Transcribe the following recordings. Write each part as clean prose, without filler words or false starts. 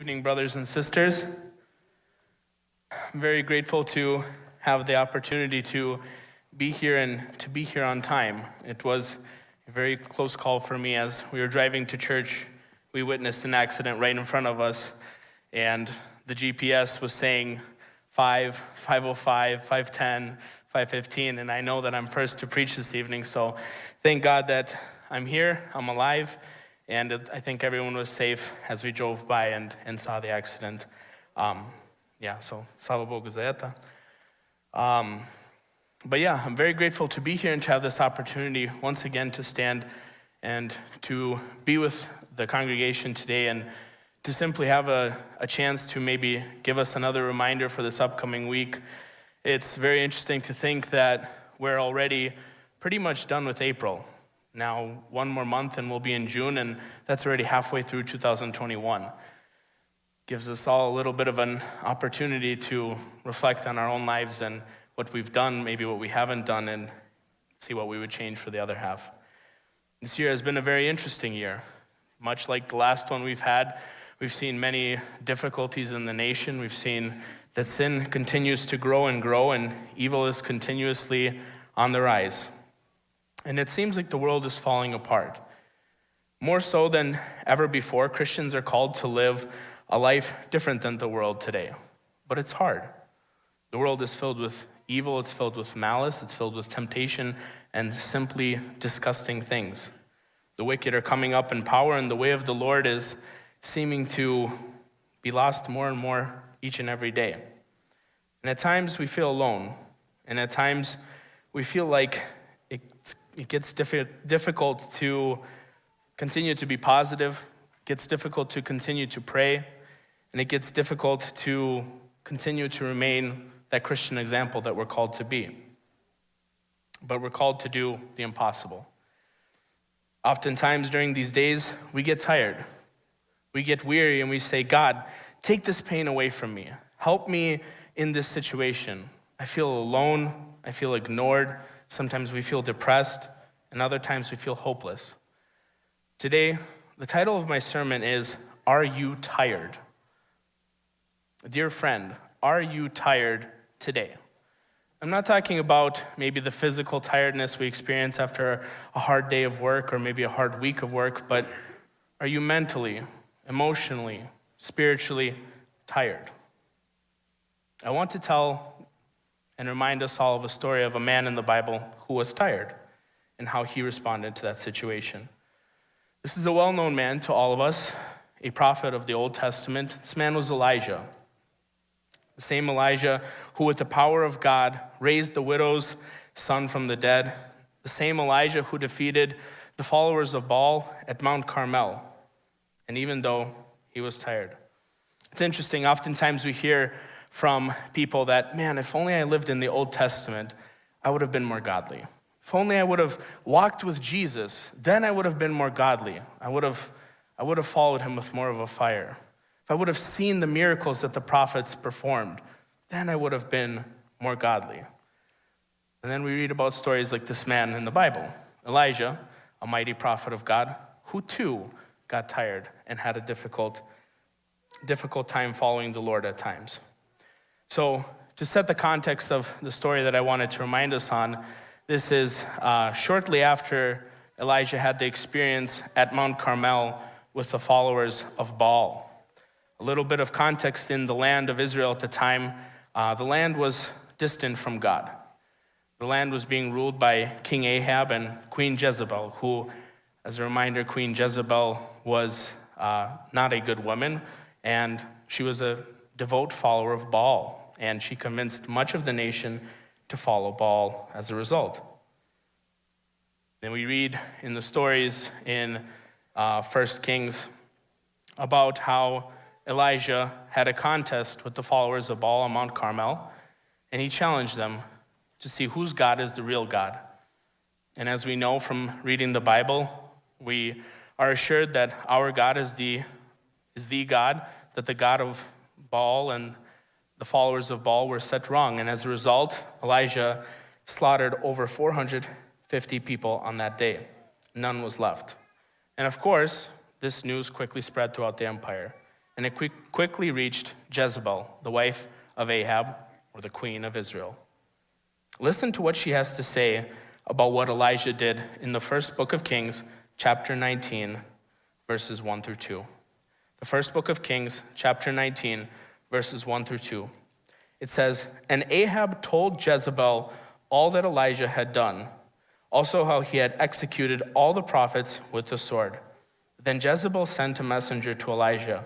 Evening, brothers and sisters. I'm very grateful to have the opportunity to be here and to be here on time. It was a very close call for me. As we were driving to church, we witnessed an accident right in front of us, and the GPS was saying 5:05, 5:10, 5:15, and I know that I'm first to preach this evening, so thank God that I'm here, I'm alive, and I think everyone was safe as we drove by and saw the accident. So slava Bogu za это. But yeah, I'm very grateful to be here and to have this opportunity once again to stand and to be with the congregation today and to simply have a chance to maybe give us another reminder for this upcoming week. It's very interesting to think that we're already pretty much done with April. Now, one more month and we'll be in June, and that's already halfway through 2021. Gives us all a little bit of an opportunity to reflect on our own lives and what we've done, maybe what we haven't done, and see what we would change for the other half. This year has been a very interesting year. Much like the last one we've had, we've seen many difficulties in the nation. We've seen that sin continues to grow, and evil is continuously on the rise. And it seems like the world is falling apart. More so than ever before, Christians are called to live a life different than the world today. But it's hard. The world is filled with evil, it's filled with malice, it's filled with temptation, and simply disgusting things. The wicked are coming up in power, and the way of the Lord is seeming to be lost more and more each and every day. And at times we feel alone, and at times we feel like it gets difficult to continue to be positive, it gets difficult to continue to pray, and it gets difficult to continue to remain that Christian example that we're called to be. But we're called to do the impossible. Oftentimes during these days, we get tired. We get weary and we say, God, take this pain away from me. Help me in this situation. I feel alone. I feel ignored. Sometimes we feel depressed, and other times we feel hopeless. Today, the title of my sermon is, Are You Tired? Dear friend, are you tired today? I'm not talking about maybe the physical tiredness we experience after a hard day of work or maybe a hard week of work, but are you mentally, emotionally, spiritually tired? I want to tell and remind us all of a story of a man in the Bible who was tired and how he responded to that situation. This is a well-known man to all of us, a prophet of the Old Testament. This man was Elijah. The same Elijah who with the power of God raised the widow's son from the dead. The same Elijah who defeated the followers of Baal at Mount Carmel. And even though he was tired. It's interesting, oftentimes we hear from people that, man, if only I lived in the Old Testament, I would have been more godly. If only I would have walked with Jesus, then I would have been more godly. I would have followed him with more of a fire. If I would have seen the miracles that the prophets performed, then I would have been more godly. And then we read about stories like this man in the Bible, Elijah, a mighty prophet of God, who too got tired and had a difficult time following the Lord at times. So to set the context of the story that I wanted to remind us on, this is shortly after Elijah had the experience at Mount Carmel with the followers of Baal. A little bit of context in the land of Israel at the time, the land was distant from God. The land was being ruled by King Ahab and Queen Jezebel, who, as a reminder, Queen Jezebel was not a good woman, and she was a devout follower of Baal, and she convinced much of the nation to follow Baal as a result. Then we read in the stories in 1 Kings about how Elijah had a contest with the followers of Baal on Mount Carmel, and he challenged them to see whose God is the real God. And as we know from reading the Bible, we are assured that our God is the God, that the God of Baal and the followers of Baal were set wrong. And as a result, Elijah slaughtered over 450 people on that day. None was left. And of course, this news quickly spread throughout the empire. and it quickly reached Jezebel, the wife of Ahab, or the queen of Israel. Listen to what she has to say about what Elijah did in the first book of Kings, chapter 19, verses 1 through 2. The first book of Kings, chapter 19, verses 1 through 2. It says, "And Ahab told Jezebel all that Elijah had done, also how he had executed all the prophets with the sword. Then Jezebel sent a messenger to Elijah,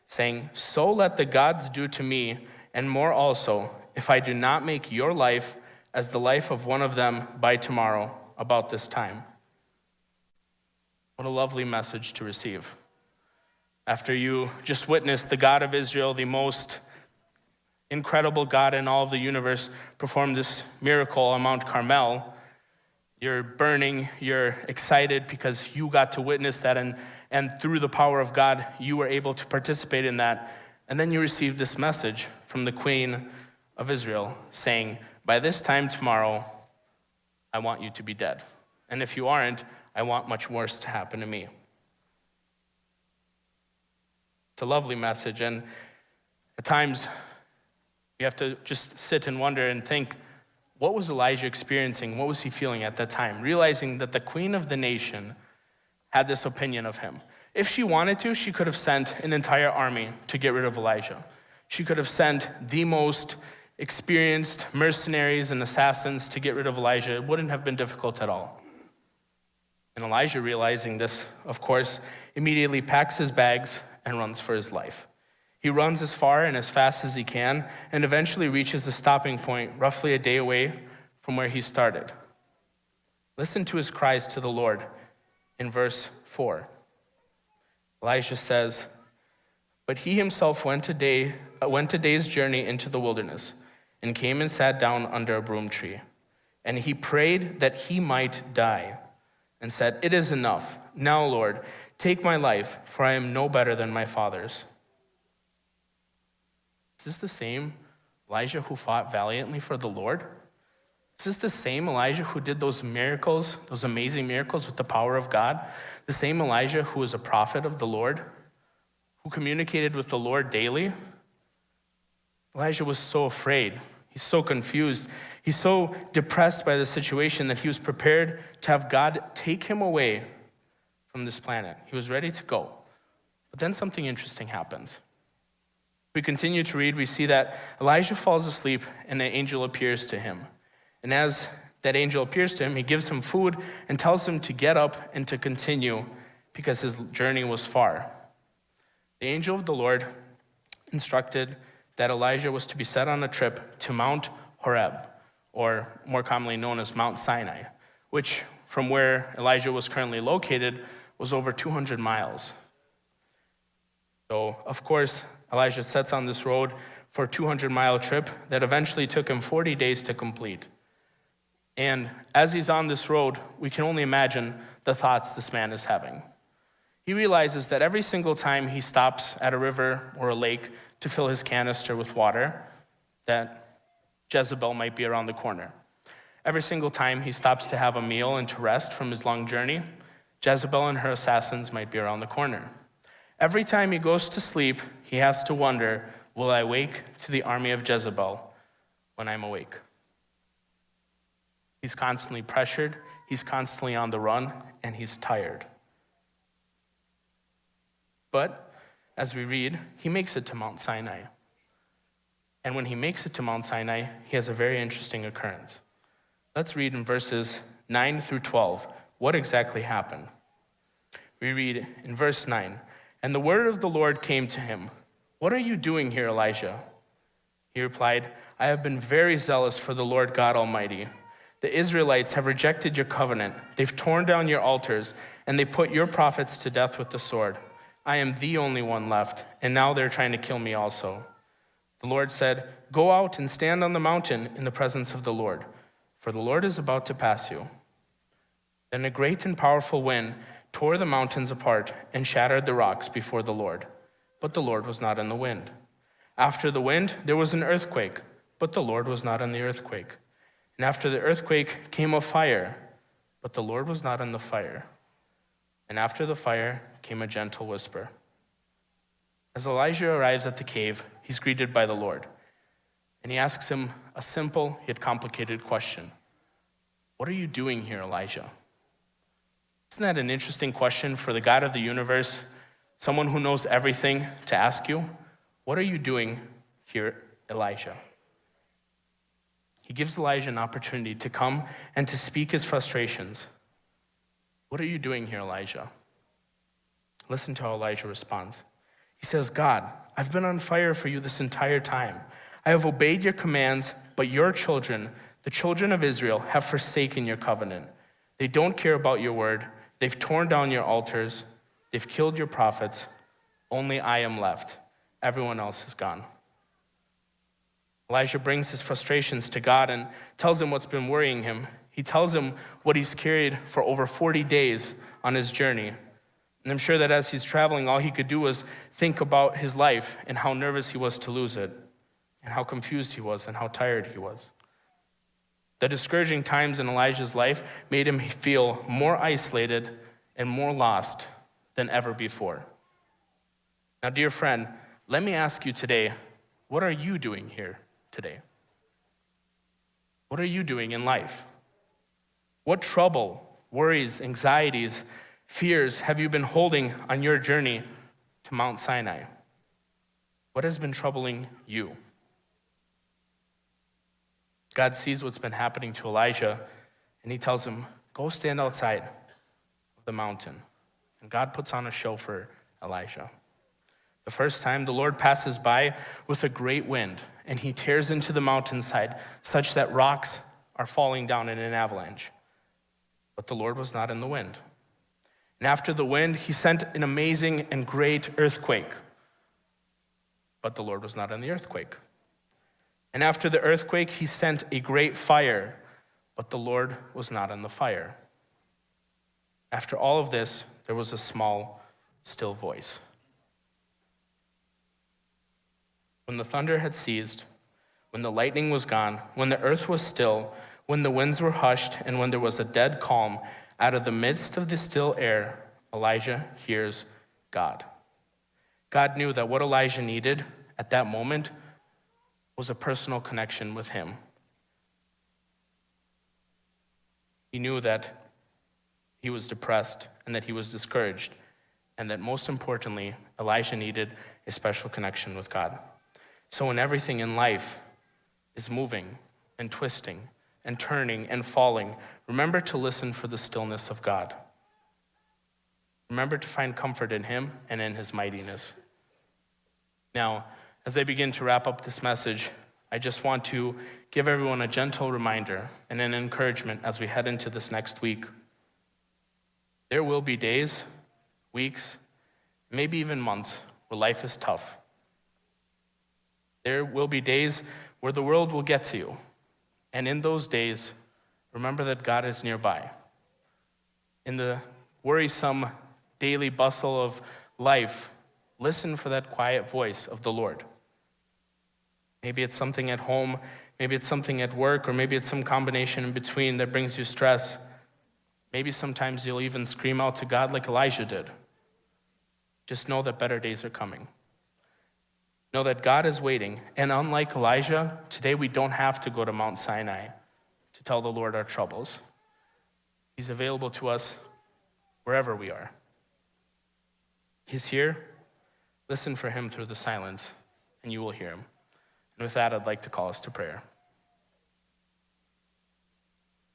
saying, 'So let the gods do to me, and more also, if I do not make your life as the life of one of them by tomorrow, about this time.'" What a lovely message to receive. After you just witnessed the God of Israel, the most incredible God in all of the universe, perform this miracle on Mount Carmel, you're burning, you're excited because you got to witness that, and through the power of God, you were able to participate in that. And then you received this message from the Queen of Israel saying, "By this time tomorrow, I want you to be dead. And if you aren't, I want much worse to happen to me." It's a lovely message, and at times, you have to just sit and wonder and think, what was Elijah experiencing? What was he feeling at that time? Realizing that the queen of the nation had this opinion of him. If she wanted to, she could have sent an entire army to get rid of Elijah. She could have sent the most experienced mercenaries and assassins to get rid of Elijah. It wouldn't have been difficult at all. And Elijah, realizing this, of course, immediately packs his bags and runs for his life. He runs as far and as fast as he can and eventually reaches a stopping point roughly a day away from where he started. Listen to his cries to the Lord in verse 4. Elijah says, "But he himself went a day's journey into the wilderness and came and sat down under a broom tree. And he prayed that he might die and said, 'It is enough. Now, Lord, take my life, for I am no better than my fathers.'" Is this the same Elijah who fought valiantly for the Lord? Is this the same Elijah who did those miracles, those amazing miracles with the power of God? The same Elijah who was a prophet of the Lord, who communicated with the Lord daily? Elijah was so afraid. He's so confused. He's so depressed by the situation that he was prepared to have God take him away from this planet. He was ready to go. But then something interesting happens. We continue to read, we see that Elijah falls asleep and an angel appears to him. And as that angel appears to him, he gives him food and tells him to get up and to continue because his journey was far. The angel of the Lord instructed that Elijah was to be set on a trip to Mount Horeb, or more commonly known as Mount Sinai, which from where Elijah was currently located was over 200 miles. So, of course, Elijah sets on this road for a 200-mile trip that eventually took him 40 days to complete. And as he's on this road, we can only imagine the thoughts this man is having. He realizes that every single time he stops at a river or a lake to fill his canister with water, that Jezebel might be around the corner. Every single time he stops to have a meal and to rest from his long journey, Jezebel and her assassins might be around the corner. Every time he goes to sleep, he has to wonder, will I wake to the army of Jezebel when I'm awake? He's constantly pressured, he's constantly on the run, and he's tired. But, as we read, he makes it to Mount Sinai. And when he makes it to Mount Sinai, he has a very interesting occurrence. Let's read in verses 9 through 12 what exactly happened. We read in verse 9, "And the word of the Lord came to him, 'What are you doing here, Elijah?' He replied, 'I have been very zealous for the Lord God Almighty. The Israelites have rejected your covenant. They've torn down your altars, and they put your prophets to death with the sword. I am the only one left, and now they're trying to kill me also.' The Lord said, 'Go out and stand on the mountain in the presence of the Lord, for the Lord is about to pass you.' Then a great and powerful wind tore the mountains apart and shattered the rocks before the Lord. But the Lord was not in the wind. After the wind, there was an earthquake, but the Lord was not in the earthquake. And after the earthquake came a fire, but the Lord was not in the fire. And after the fire came a gentle whisper." As Elijah arrives at the cave, he's greeted by the Lord. And he asks him a simple yet complicated question. What are you doing here, Elijah? Isn't that an interesting question for the God of the universe, someone who knows everything, to ask you? What are you doing here, Elijah? He gives Elijah an opportunity to come and to speak his frustrations. What are you doing here, Elijah? Listen to how Elijah responds. He says, God, I've been on fire for you this entire time. I have obeyed your commands, but your children, the children of Israel, have forsaken your covenant. They don't care about your word. They've torn down your altars. They've killed your prophets. Only I am left. Everyone else is gone. Elijah brings his frustrations to God and tells him what's been worrying him. He tells him what he's carried for over 40 days on his journey. And I'm sure that as he's traveling, all he could do was think about his life and how nervous he was to lose it, and how confused he was and how tired he was. The discouraging times in Elijah's life made him feel more isolated and more lost than ever before. Now, dear friend, let me ask you today, what are you doing here today? What are you doing in life? What trouble, worries, anxieties, fears have you been holding on your journey to Mount Sinai? What has been troubling you? God sees what's been happening to Elijah, and he tells him, go stand outside of the mountain. And God puts on a show for Elijah. The first time, the Lord passes by with a great wind, and he tears into the mountainside such that rocks are falling down in an avalanche. But the Lord was not in the wind. And after the wind, he sent an amazing and great earthquake. But the Lord was not in the earthquake. And after the earthquake, he sent a great fire. But the Lord was not in the fire. After all of this, there was a small, still voice. When the thunder had ceased, when the lightning was gone, when the earth was still, when the winds were hushed, and when there was a dead calm, out of the midst of the still air, Elijah hears God. God knew that what Elijah needed at that moment was a personal connection with him. He knew that he was depressed and that he was discouraged, and that most importantly, Elijah needed a special connection with God. So when everything in life is moving and twisting and turning and falling, remember to listen for the stillness of God. Remember to find comfort in him and in his mightiness. Now, as I begin to wrap up this message, I just want to give everyone a gentle reminder and an encouragement as we head into this next week. There will be days, weeks, maybe even months where life is tough. There will be days where the world will get to you. And in those days, remember that God is nearby. In the worrisome daily bustle of life, listen for that quiet voice of the Lord. Maybe it's something at home, maybe it's something at work, or maybe it's some combination in between that brings you stress. Maybe sometimes you'll even scream out to God like Elijah did. Just know that better days are coming. Know that God is waiting. And unlike Elijah, today we don't have to go to Mount Sinai to tell the Lord our troubles. He's available to us wherever we are. He's here. Listen for him through the silence, and you will hear him. And with that, I'd like to call us to prayer.